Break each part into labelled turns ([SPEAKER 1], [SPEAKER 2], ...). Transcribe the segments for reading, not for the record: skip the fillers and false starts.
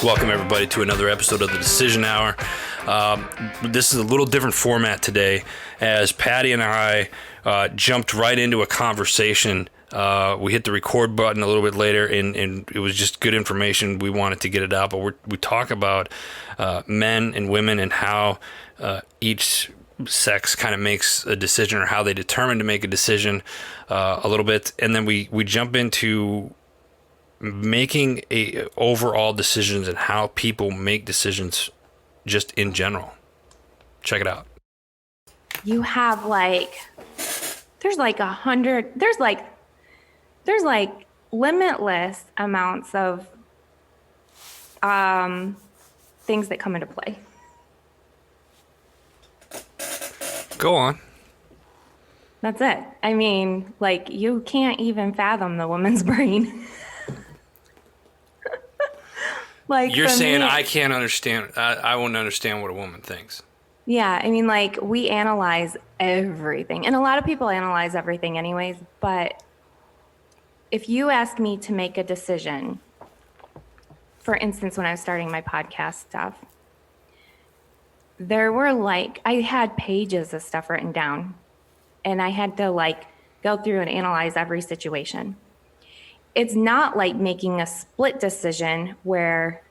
[SPEAKER 1] Welcome, everybody, to another episode of the Decision Hour. This is a little different format today, as Patti and I jumped right into a conversation. We hit the record button a little bit later, and it was just good information. We wanted to get it out, but we talk about men and women and how each sex kind of makes a decision, or how they determine to make a decision a little bit. And then we jump into making overall decisions and how people make decisions just in general. Check it out.
[SPEAKER 2] You have there's limitless amounts of things that come into play.
[SPEAKER 1] Go on.
[SPEAKER 2] That's it. I mean, you can't even fathom the woman's brain.
[SPEAKER 1] You're saying I can't understand. I won't understand what a woman thinks.
[SPEAKER 2] Yeah, I mean, we analyze everything, and a lot of people analyze everything anyways, but if you ask me to make a decision, for instance, when I was starting my podcast stuff, there were I had pages of stuff written down, and I had to go through and analyze every situation. It's not like making a split decision where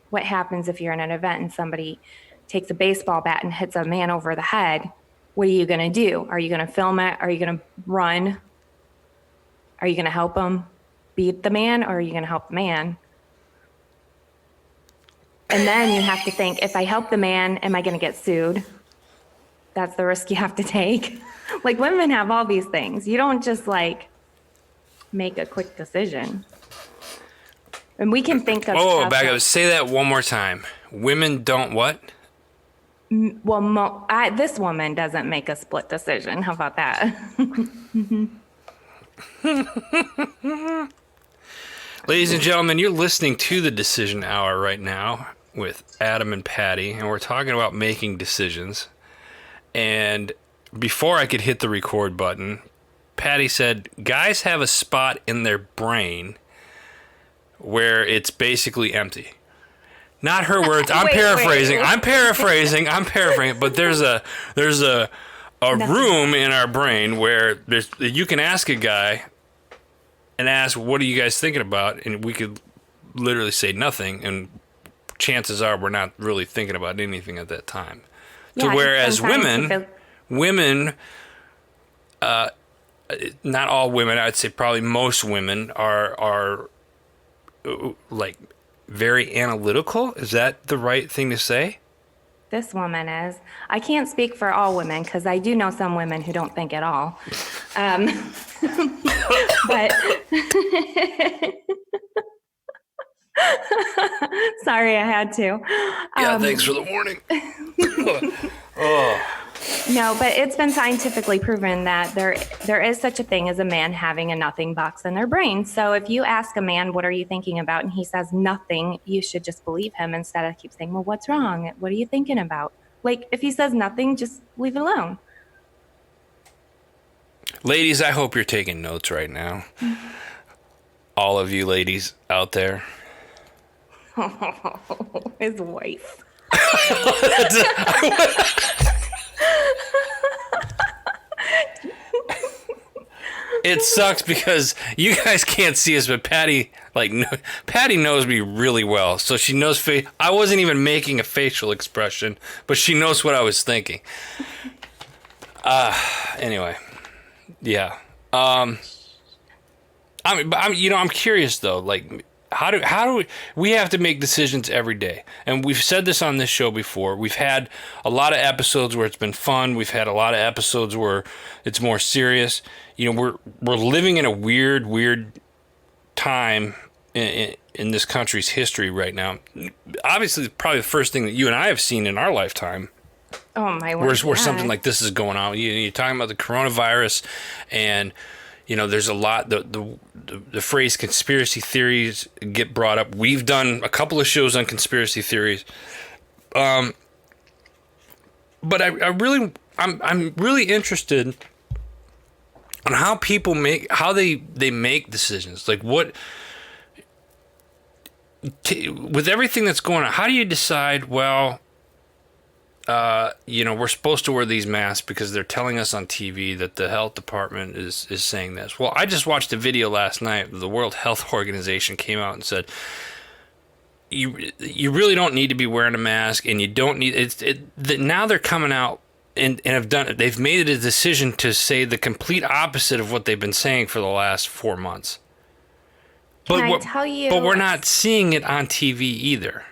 [SPEAKER 2] what happens if you're in an event and somebody takes a baseball bat and hits a man over the head. What are you going to do? Are you going to film it? Are you going to run? Are you going to help him beat the man, or are you going to help the man? And then you have to think, if I help the man, am I going to get sued? That's the risk you have to take. Women have all these things. You don't just make a quick decision. And we can think of...
[SPEAKER 1] Oh, back up. Say that one more time. Women don't what?
[SPEAKER 2] Well, this woman doesn't make a split decision. How about that?
[SPEAKER 1] Ladies and gentlemen, you're listening to the Decision Hour right now with Adam and Patti, and we're talking about making decisions. And before I could hit the record button, Patti said, guys have a spot in their brain where it's basically empty. Not her words. I'm paraphrasing. I'm paraphrasing. But there's a room in our brain where you can ask a guy and ask, what are you guys thinking about? And we could literally say nothing, and chances are we're not really thinking about anything at that time.
[SPEAKER 2] Yeah,
[SPEAKER 1] so whereas women, not all women, I'd say probably most women are very analytical. Is that the right thing to say?
[SPEAKER 2] This woman is. I can't speak for all women, because I do know some women who don't think at all. But sorry, I had to.
[SPEAKER 1] Yeah, thanks for the warning. Oh.
[SPEAKER 2] No, but it's been scientifically proven that there is such a thing as a man having a nothing box in their brain. So if you ask a man, what are you thinking about? And he says nothing, you should just believe him instead of keep saying, well, what's wrong? What are you thinking about? If he says nothing, just leave it alone.
[SPEAKER 1] Ladies, I hope you're taking notes right now. All of you ladies out there.
[SPEAKER 2] His wife.
[SPEAKER 1] It sucks because you guys can't see us, but Patti knows me really well, so she knows I wasn't even making a facial expression, but she knows what I was thinking. Anyway, yeah. I'm curious though, how do we have to make decisions every day? And we've said this on this show before. We've had a lot of episodes where it's been fun. We've had a lot of episodes where it's more serious. We're living in a weird time in this country's history right now. Obviously, probably the first thing that you and I have seen in our lifetime.
[SPEAKER 2] Oh my word!
[SPEAKER 1] Where something like this is going on. You're talking about the coronavirus, and there's a lot. The phrase conspiracy theories get brought up. We've done a couple of shows on conspiracy theories, but I'm really interested on how people make decisions. with everything that's going on, how do you decide, well, we're supposed to wear these masks because they're telling us on TV that the health department is saying this. Well, I just watched a video last night. The World Health Organization came out and said, you really don't need to be wearing a mask, and you don't need now they're coming out and have done it. They've made a decision to say the complete opposite of what they've been saying for the last 4 months.
[SPEAKER 2] Can I tell you?
[SPEAKER 1] But we're not seeing it on TV either.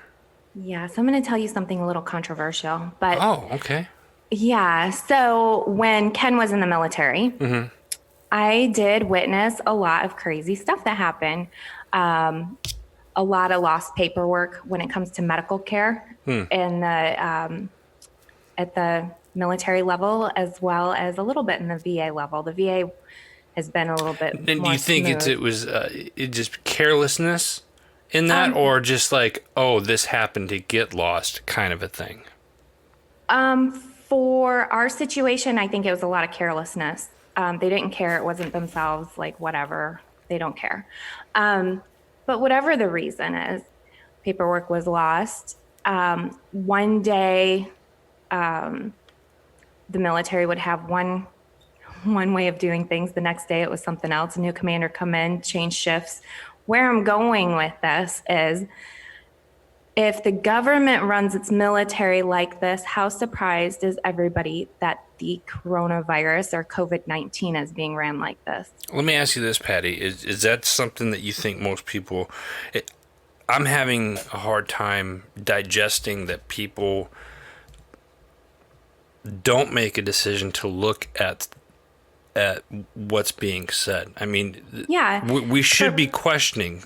[SPEAKER 2] Yeah, so I'm going to tell you something a little controversial. But
[SPEAKER 1] oh, okay.
[SPEAKER 2] Yeah, so when Ken was in the military, I did witness a lot of crazy stuff that happened. A lot of lost paperwork when it comes to medical care in the at the military level, as well as a little bit in the VA level. The VA has been a little bit
[SPEAKER 1] And
[SPEAKER 2] more
[SPEAKER 1] do you think
[SPEAKER 2] smooth.
[SPEAKER 1] it was just carelessness in that, or just like, oh, this happened to get lost kind of a thing?
[SPEAKER 2] For our situation, I think it was a lot of carelessness. They didn't care. It wasn't themselves, like whatever. They don't care. But whatever the reason is, paperwork was lost. One day, the military would have one way of doing things. The next day it was something else. A new commander come in, change shifts. Where I'm going with this is, if the government runs its military like this, how surprised is everybody that the coronavirus or COVID-19 is being ran like this?
[SPEAKER 1] Let me ask you this, Patti. Is that something that you think most people... I'm having a hard time digesting that people don't make a decision to look at what's being said. I mean,
[SPEAKER 2] Yeah.
[SPEAKER 1] we should be questioning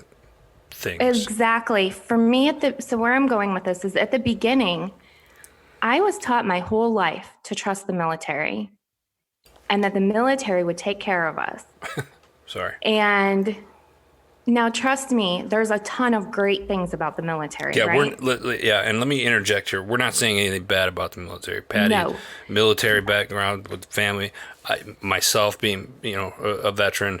[SPEAKER 1] things.
[SPEAKER 2] Exactly. For me, so where I'm going with this is, at the beginning, I was taught my whole life to trust the military and that the military would take care of us.
[SPEAKER 1] Sorry.
[SPEAKER 2] And now, trust me, there's a ton of great things about the military,
[SPEAKER 1] Yeah,
[SPEAKER 2] right?
[SPEAKER 1] and let me interject here. We're not saying anything bad about the military. Patti,
[SPEAKER 2] No.
[SPEAKER 1] military background with family, myself being, a veteran.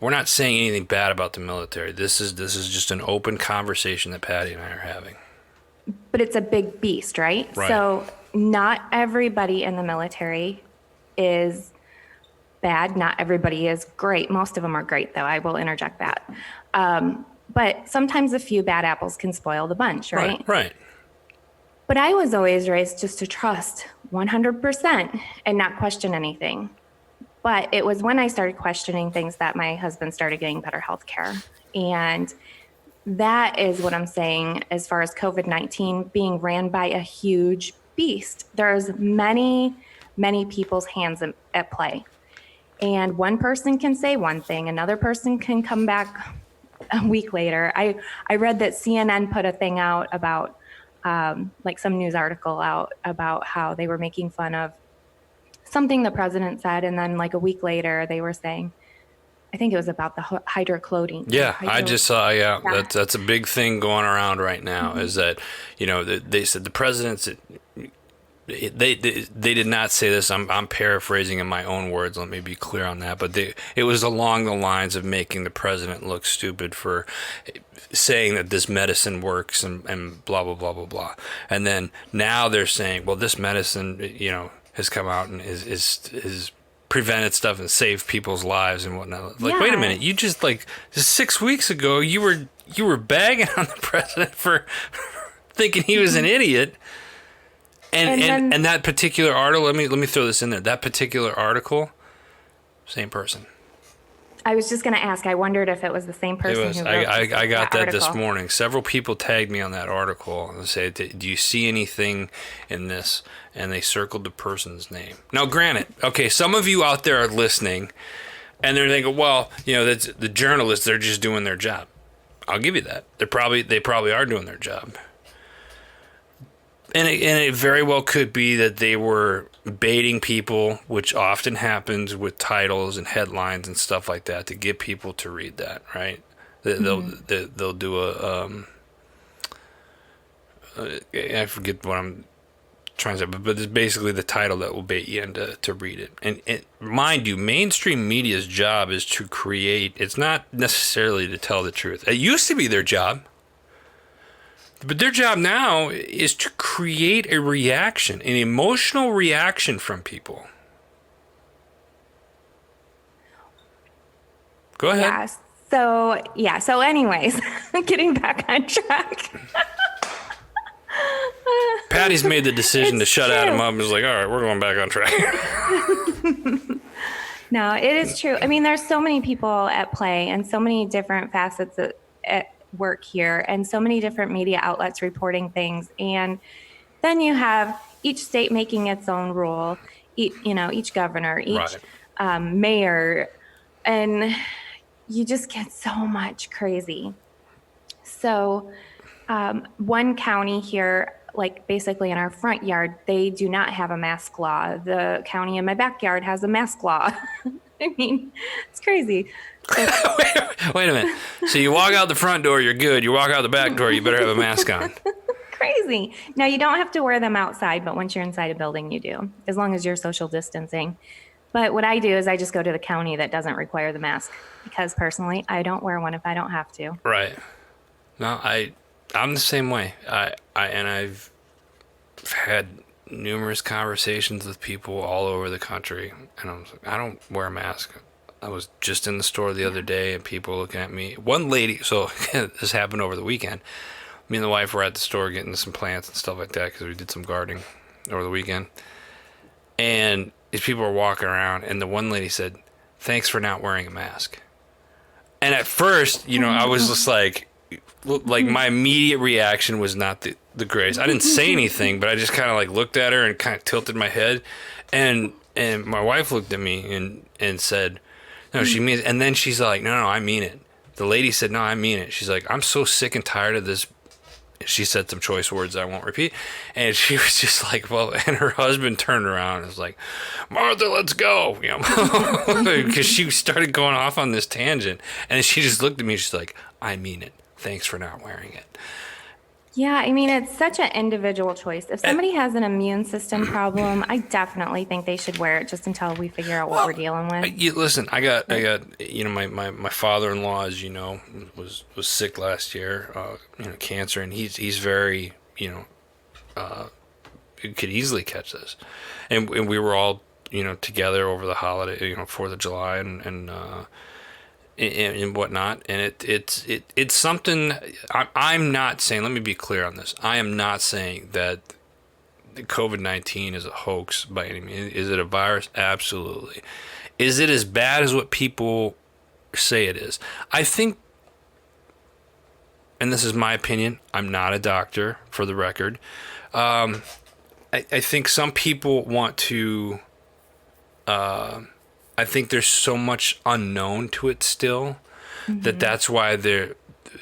[SPEAKER 1] We're not saying anything bad about the military. This is just an open conversation that Patti and I are having.
[SPEAKER 2] But it's a big beast, right?
[SPEAKER 1] Right.
[SPEAKER 2] So not everybody in the military is bad. Not everybody is great. Most of them are great, though. I will interject that. But sometimes a few bad apples can spoil the bunch, right?
[SPEAKER 1] Right.
[SPEAKER 2] But I was always raised just to trust 100% and not question anything. But it was when I started questioning things that my husband started getting better health care. And that is what I'm saying as far as COVID-19 being ran by a huge beast. There's many, many people's hands at play. And one person can say one thing, another person can come back a week later. I read that CNN put a thing out about, like some news article out about how they were making fun of something the president said. And then like a week later, they were saying, I think it was about the hydrocodone.
[SPEAKER 1] Yeah, I just saw, that's a big thing going around right now, is that, they said the president's... They did not say this. I'm paraphrasing in my own words. Let me be clear on that. But it was along the lines of making the president look stupid for saying that this medicine works and blah blah blah blah blah. And then now they're saying, well, this medicine has come out and is prevented stuff and saved people's lives and whatnot. Like, wait a minute, you just 6 weeks ago you were bagging on the president for thinking he was an idiot. And that particular article, let me throw this in there. That particular article, same person.
[SPEAKER 2] I was just going to ask. I wondered if it was the same person.
[SPEAKER 1] It was.
[SPEAKER 2] Who wrote
[SPEAKER 1] I got that this
[SPEAKER 2] article.
[SPEAKER 1] morning. Several people tagged me on that article and said, "Do you see anything in this?" And they circled the person's name. Now, granted, okay, some of you out there are listening, and they're thinking, "Well, that's the journalists. They're just doing their job." I'll give you that. They probably are doing their job. And it very well could be that they were baiting people, which often happens with titles and headlines and stuff like that, to get people to read that, right? They'll do I forget what I'm trying to say, but it's basically the title that will bait you into to read it. And mind you, mainstream media's job is to create. It's not necessarily to tell the truth. It used to be their job. But their job now is to create a reaction, an emotional reaction from people. Go ahead.
[SPEAKER 2] So anyways, getting back on track.
[SPEAKER 1] Patty's made the decision to
[SPEAKER 2] It's
[SPEAKER 1] shut
[SPEAKER 2] true.
[SPEAKER 1] Adam up and was like, all right, we're going back on track.
[SPEAKER 2] No, it is true. I mean, there's so many people at play and so many different facets at work here and so many different media outlets reporting things. And then you have each state making its own rule, each governor, each
[SPEAKER 1] Right.
[SPEAKER 2] mayor, and you just get so much crazy. So one county here, like basically in our front yard, they do not have a mask law. The county in my backyard has a mask law. I mean, it's crazy.
[SPEAKER 1] Wait a minute. So you walk out the front door, you're good. You walk out the back door, you better have a mask on.
[SPEAKER 2] Crazy. Now, you don't have to wear them outside, but once you're inside a building, you do, as long as you're social distancing. But what I do is I just go to the county that doesn't require the mask because personally, I don't wear one if I don't have to.
[SPEAKER 1] Right. No, I'm the same way. I've had numerous conversations with people all over the country, and I'm like, I don't wear a mask. I was just in the store the other day, and people were looking at me. One lady, so this happened over the weekend. Me and the wife were at the store getting some plants and stuff like that because we did some gardening over the weekend. And these people were walking around, and the one lady said, "Thanks for not wearing a mask." And at first, I was just like my immediate reaction was not the greatest. I didn't say anything, but I just kind of like looked at her and kind of tilted my head. And my wife looked at me and said, "No, she means," and then she's like, no, I mean it. The lady said, "No, I mean it." She's like, "I'm so sick and tired of this." She said some choice words I won't repeat. And she was just like, well, and her husband turned around and was like, "Martha, let's go." Because she started going off on this tangent. And she just looked at me. She's like, "I mean it. Thanks for not wearing it."
[SPEAKER 2] Yeah, I mean, it's such an individual choice. If somebody has an immune system problem, I definitely think they should wear it just until we figure out what we're dealing with.
[SPEAKER 1] Listen, I got my father-in-law, as you know, was sick last year, cancer, and he's very, could easily catch this, and we were all, together over the holiday, 4th of July and whatnot, and it's something. I'm not saying. Let me be clear on this. I am not saying that COVID-19 is a hoax by any means. Is it a virus? Absolutely. Is it as bad as what people say it is? I think, and this is my opinion, I'm not a doctor, for the record. I think some people want to. I think there's so much unknown to it still that's why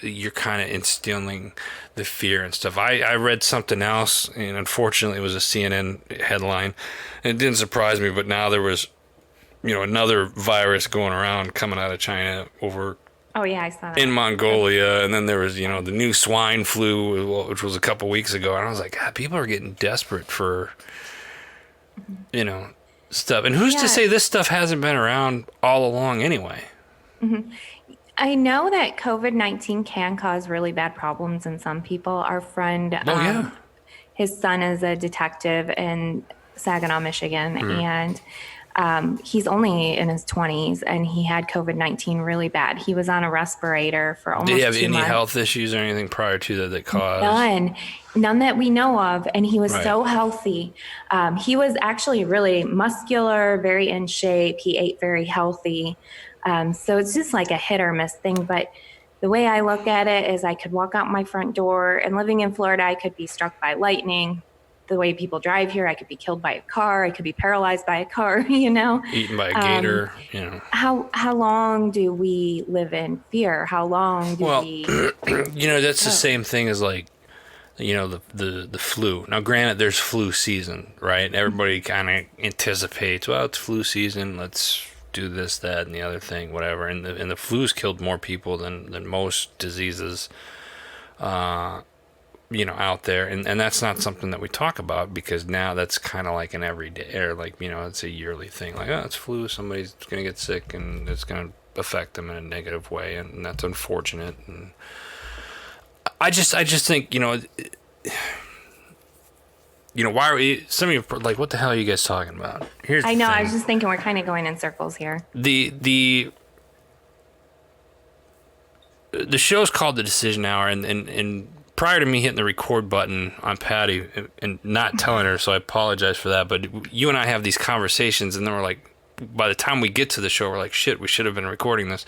[SPEAKER 1] you're kind of instilling the fear and stuff. I read something else, and unfortunately it was a CNN headline, and it didn't surprise me, but now there was, another virus going around coming out of China over
[SPEAKER 2] Oh, yeah, I saw that.
[SPEAKER 1] in Mongolia, and then there was, the new swine flu, which was a couple weeks ago, and I was like, God, people are getting desperate for, stuff. And who's to say this stuff hasn't been around all along anyway?
[SPEAKER 2] I know that COVID-19 can cause really bad problems in some people. Our friend, his son is a detective in Saginaw, Michigan, and he's only in his 20s, and he had COVID-19 really bad. He was on a respirator for almost 2 months.
[SPEAKER 1] Did he have any health issues or anything prior to that caused?
[SPEAKER 2] None that we know of, and he was so healthy. He was actually really muscular, very in shape. He ate very healthy. So it's just like a hit or miss thing. But the way I look at it is I could walk out my front door, and living in Florida, I could be struck by lightning. The way people drive here, I could be killed by a car. I could be paralyzed by a car,
[SPEAKER 1] Eaten by a gator,
[SPEAKER 2] How long do we live in fear? How long do we...
[SPEAKER 1] that's the same thing as like, the flu. Now, granted, there's flu season, right? Everybody kind of anticipates, well, it's flu season. Let's do this, that, and the other thing, whatever. And the flu's killed more people than most diseases, out there. And that's not something that we talk about because now that's kind of like an everyday, or like, it's a yearly thing. Like, oh, it's flu. Somebody's going to get sick and it's going to affect them in a negative way. And that's unfortunate. And I just think, why are we, some of you are like, what the hell are you guys talking about? Here's
[SPEAKER 2] I
[SPEAKER 1] the
[SPEAKER 2] know. I
[SPEAKER 1] thing.
[SPEAKER 2] was just thinking we're kind of going in circles here.
[SPEAKER 1] The show's called The Decision Hour, and prior to me hitting the record button on Patti and not telling her, so I apologize for that, but you and I have these conversations, and then we're like, by the time we get to the show, we're like, shit, we should have been recording this.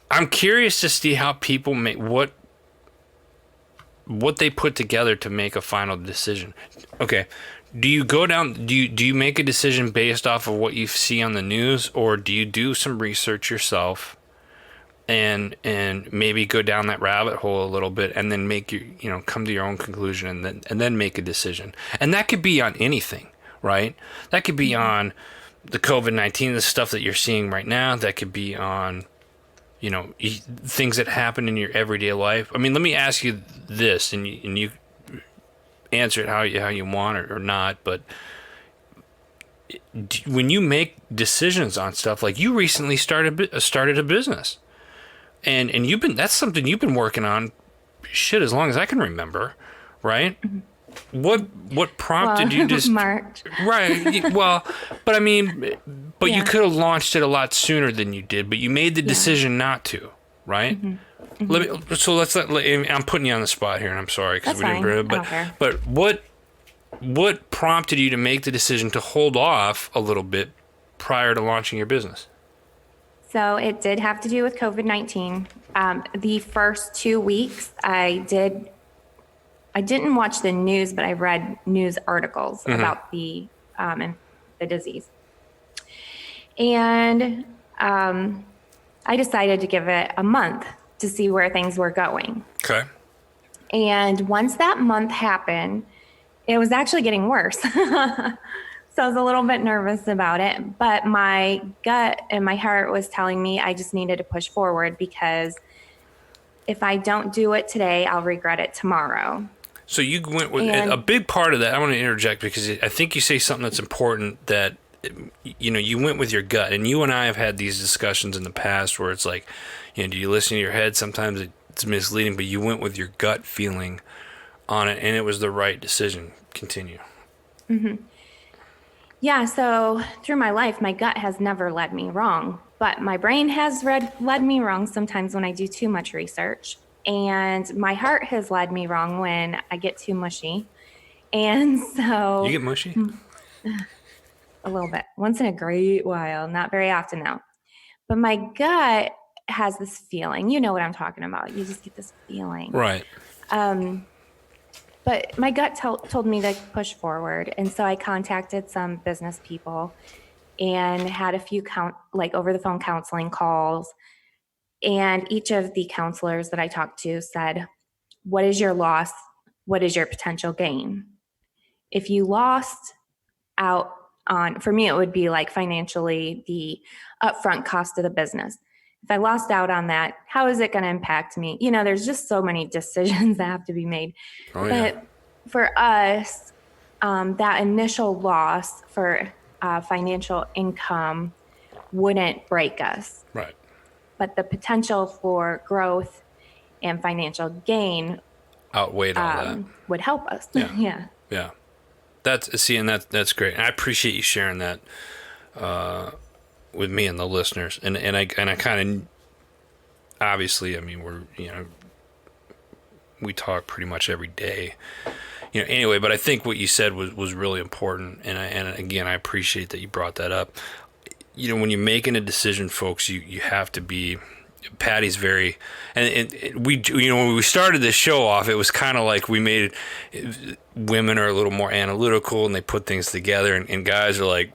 [SPEAKER 1] I'm curious to see how people make what they put together to make a final decision. Okay, do you go down? Do you make a decision based off of what you see on the news, or do you do some research yourself, and maybe go down that rabbit hole a little bit, and then make your come to your own conclusion, and then make a decision? And that could be on anything, right? That could be on the COVID-19, the stuff that you're seeing right now. That could be on things that happen in your everyday life. I mean, let me ask you this, and you answer it how you want it or not. But when you make decisions on stuff, like you recently started a business, and that's something you've been working on, shit, as long as I can remember, right? Mm-hmm. What prompted you to
[SPEAKER 2] March?
[SPEAKER 1] Right. Well, but I mean, you could have launched it a lot sooner than you did, but you made the decision not to, right? Mm-hmm. Mm-hmm. I'm putting you on the spot here, and I'm sorry because we didn't bring it. But what prompted you to make the decision to hold off a little bit prior to launching your business?
[SPEAKER 2] So it did have to do with COVID-19. The first 2 weeks, I didn't watch the news, but I read news articles about the disease. And I decided to give it a month to see where things were going.
[SPEAKER 1] Okay.
[SPEAKER 2] And once that month happened, it was actually getting worse. So I was a little bit nervous about it, but my gut and my heart was telling me I just needed to push forward, because if I don't do it today, I'll regret it tomorrow.
[SPEAKER 1] So you went with a big part of that. I want to interject because I think you say something that's important, that you went with your gut, and you and I have had these discussions in the past where it's like, do you listen to your head? Sometimes it's misleading, but you went with your gut feeling on it, and it was the right decision. Continue.
[SPEAKER 2] Mm-hmm. Yeah. So through my life, my gut has never led me wrong, but my brain has led me wrong sometimes when I do too much research. And my heart has led me wrong when I get too mushy. And so...
[SPEAKER 1] You get mushy?
[SPEAKER 2] A little bit. Once in a great while. Not very often now. But my gut has this feeling. You know what I'm talking about. You just get this feeling.
[SPEAKER 1] Right.
[SPEAKER 2] But my gut told me to push forward. And so I contacted some business people and had a few over-the-phone counseling calls. And each of the counselors that I talked to said, what is your loss? What is your potential gain? If you lost out on, for me, it would be like financially the upfront cost of the business. If I lost out on that, how is it going to impact me? There's just so many decisions that have to be made.
[SPEAKER 1] Oh, yeah.
[SPEAKER 2] But for us, that initial loss for financial income wouldn't break us.
[SPEAKER 1] Right.
[SPEAKER 2] But the potential for growth and financial gain
[SPEAKER 1] outweighed all that.
[SPEAKER 2] Would help us.
[SPEAKER 1] Yeah. Yeah. That's that's great. And I appreciate you sharing that with me and the listeners. And I kind of, obviously, I mean, we talk pretty much every day. Anyway, but I think what you said was really important, and again, I appreciate that you brought that up. When you're making a decision, folks, you have to be. Patti's very, and we, when we started this show off, it was kind of like we made women are a little more analytical and they put things together, and guys are like,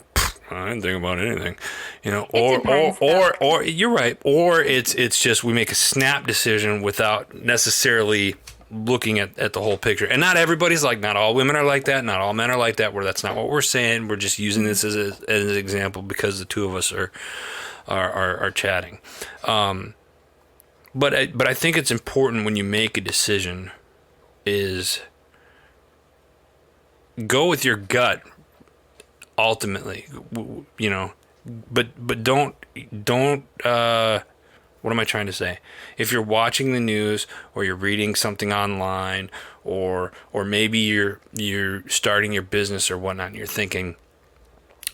[SPEAKER 1] I didn't think about anything, or you're right, or it's just we make a snap decision without necessarily looking at the whole picture. And not everybody's like, not all women are like that, not all men are like that. That's not what we're saying. We're just using this as an example because the two of us are chatting. But I think it's important when you make a decision is go with your gut ultimately, but don't What am I trying to say? If you're watching the news or you're reading something online, or maybe you're starting your business or whatnot, and you're thinking,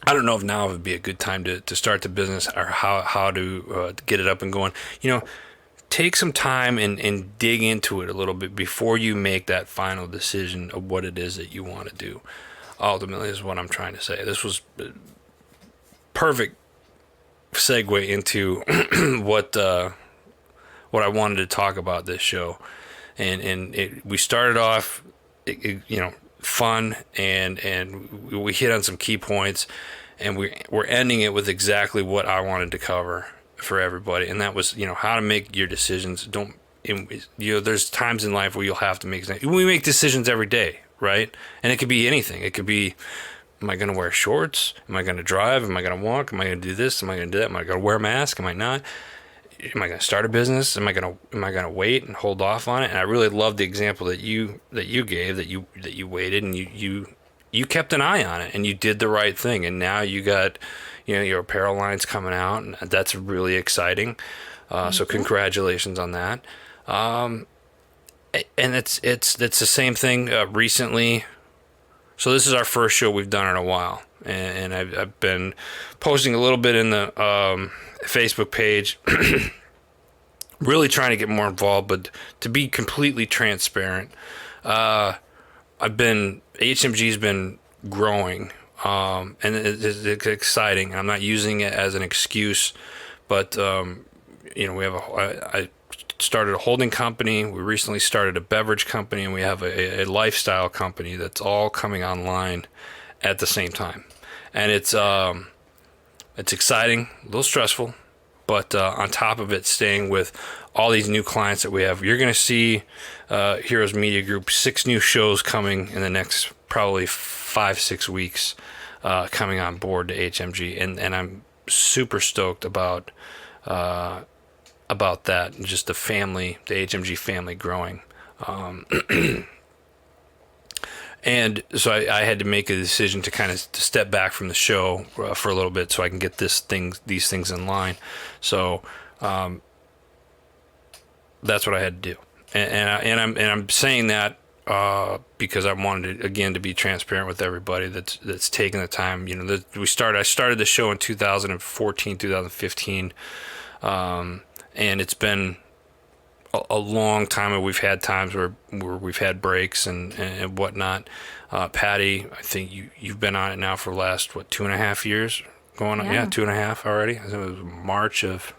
[SPEAKER 1] I don't know if now would be a good time to start the business, or how to get it up and going. Take some time and dig into it a little bit before you make that final decision of what it is that you want to do. Ultimately is what I'm trying to say. This was perfect segue into what I wanted to talk about this show, and we started off, fun, and we hit on some key points, and we're ending it with exactly what I wanted to cover for everybody, and that was how to make your decisions. There's times in life where you'll have to we make decisions every day, right? And it could be anything. It could be, am I going to wear shorts? Am I going to drive? Am I going to walk? Am I going to do this? Am I going to do that? Am I going to wear a mask? Am I not? Am I going to start a business? Am I going to wait and hold off on it? And I really love the example that you gave, that you waited and you kept an eye on it and you did the right thing. And now you got, your apparel line's coming out, and that's really exciting. So congratulations on that. And it's the same thing recently. So this is our first show we've done in a while, and I've been posting a little bit in the Facebook page, really trying to get more involved. But to be completely transparent, HMG's been growing, and it's exciting. I'm not using it as an excuse, but I started a holding company. We recently started a beverage company, and we have a lifestyle company that's all coming online at the same time. And it's exciting, a little stressful, but on top of it, staying with all these new clients that we have. You're going to see Heroes Media Group, 6 new shows coming in the next probably 5-6 weeks, coming on board to HMG, and I'm super stoked about that, and just the HMG family growing. And so I had to make a decision to kind of step back from the show for a little bit so I can get these things in line. So that's what I had to do. And I'm saying that because I wanted to be transparent with everybody that's taking the time. I started the show in 2014, 2015. And it's been a long time, and we've had times where we've had breaks and whatnot. Patti, I think you've been on it now for the last 2.5 years going on. Yeah, 2.5 already. I think it was March of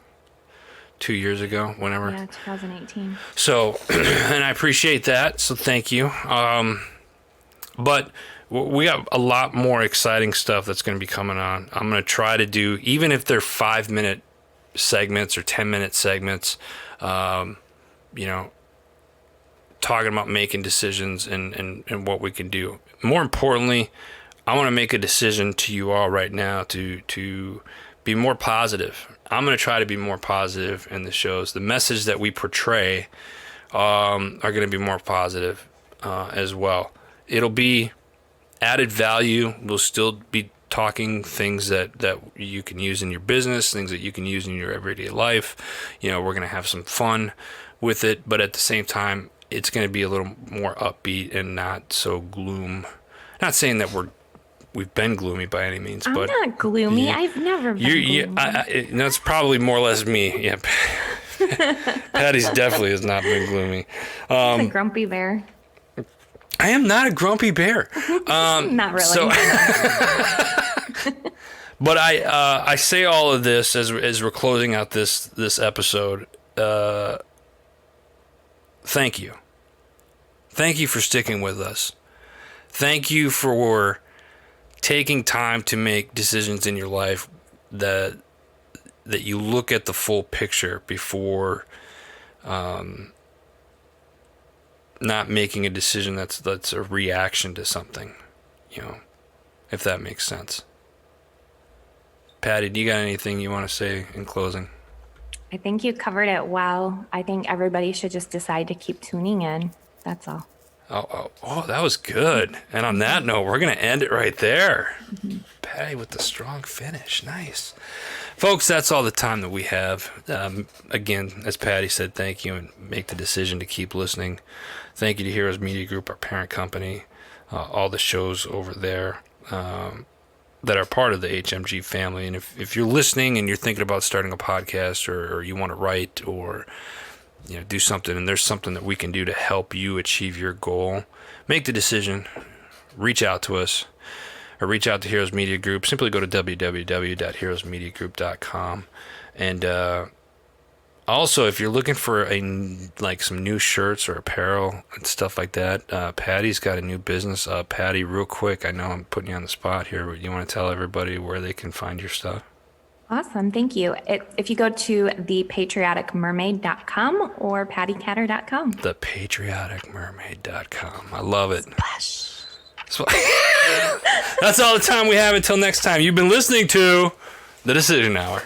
[SPEAKER 1] 2 years ago, whenever.
[SPEAKER 2] Yeah, 2018.
[SPEAKER 1] So, and I appreciate that. So thank you. But we got a lot more exciting stuff that's going to be coming on. I'm going to try to do, even if they're 5-minute segments or 10-minute segments, talking about making decisions and what we can do. More importantly, I want to make a decision to you all right now to be more positive. I'm going to try to be more positive in the shows. The message that we portray are going to be more positive as well. It'll be added value. We'll still be talking things that you can use in your business, things that you can use in your everyday life. We're going to have some fun with it, but at the same time, it's going to be a little more upbeat and not so gloom. Not saying that we've been gloomy by any means, but
[SPEAKER 2] I'm not gloomy.
[SPEAKER 1] Yeah,
[SPEAKER 2] I've never been gloomy.
[SPEAKER 1] That's probably more or less me. Yeah, Patty's definitely has not been gloomy.
[SPEAKER 2] He's a grumpy bear.
[SPEAKER 1] I am not a grumpy bear.
[SPEAKER 2] Not really.
[SPEAKER 1] So, but I say all of this as we're closing out this episode. Thank you. Thank you for sticking with us. Thank you for taking time to make decisions in your life that you look at the full picture before not making a decision that's a reaction to something, if that makes sense. Patti, do you got anything you want to say in closing?
[SPEAKER 2] I think you covered it well. I think everybody should just decide to keep tuning in. That's all.
[SPEAKER 1] Oh, that was good. And on that note, we're going to end it right there. Patti with the strong finish. Nice. Folks, that's all the time that we have. Again, as Patti said, thank you, and make the decision to keep listening. Thank you to Heroes Media Group, our parent company, all the shows over there that are part of the HMG family. And if you're listening and you're thinking about starting a podcast, or you want to write, or do something, and there's something that we can do to help you achieve your goal, make the decision, reach out to us, or reach out to Heroes Media Group. Simply go to www.heroesmediagroup.com. And also, if you're looking for some new shirts or apparel and stuff like that, Patti's got a new business. Patti, real quick, I know I'm putting you on the spot here, but you want to tell everybody where they can find your stuff?
[SPEAKER 2] Awesome. Thank you. If you go to thepatrioticmermaid.com or pattikatter.com.
[SPEAKER 1] Thepatrioticmermaid.com. I love it. That's all the time we have until next time. You've been listening to The Decision Hour.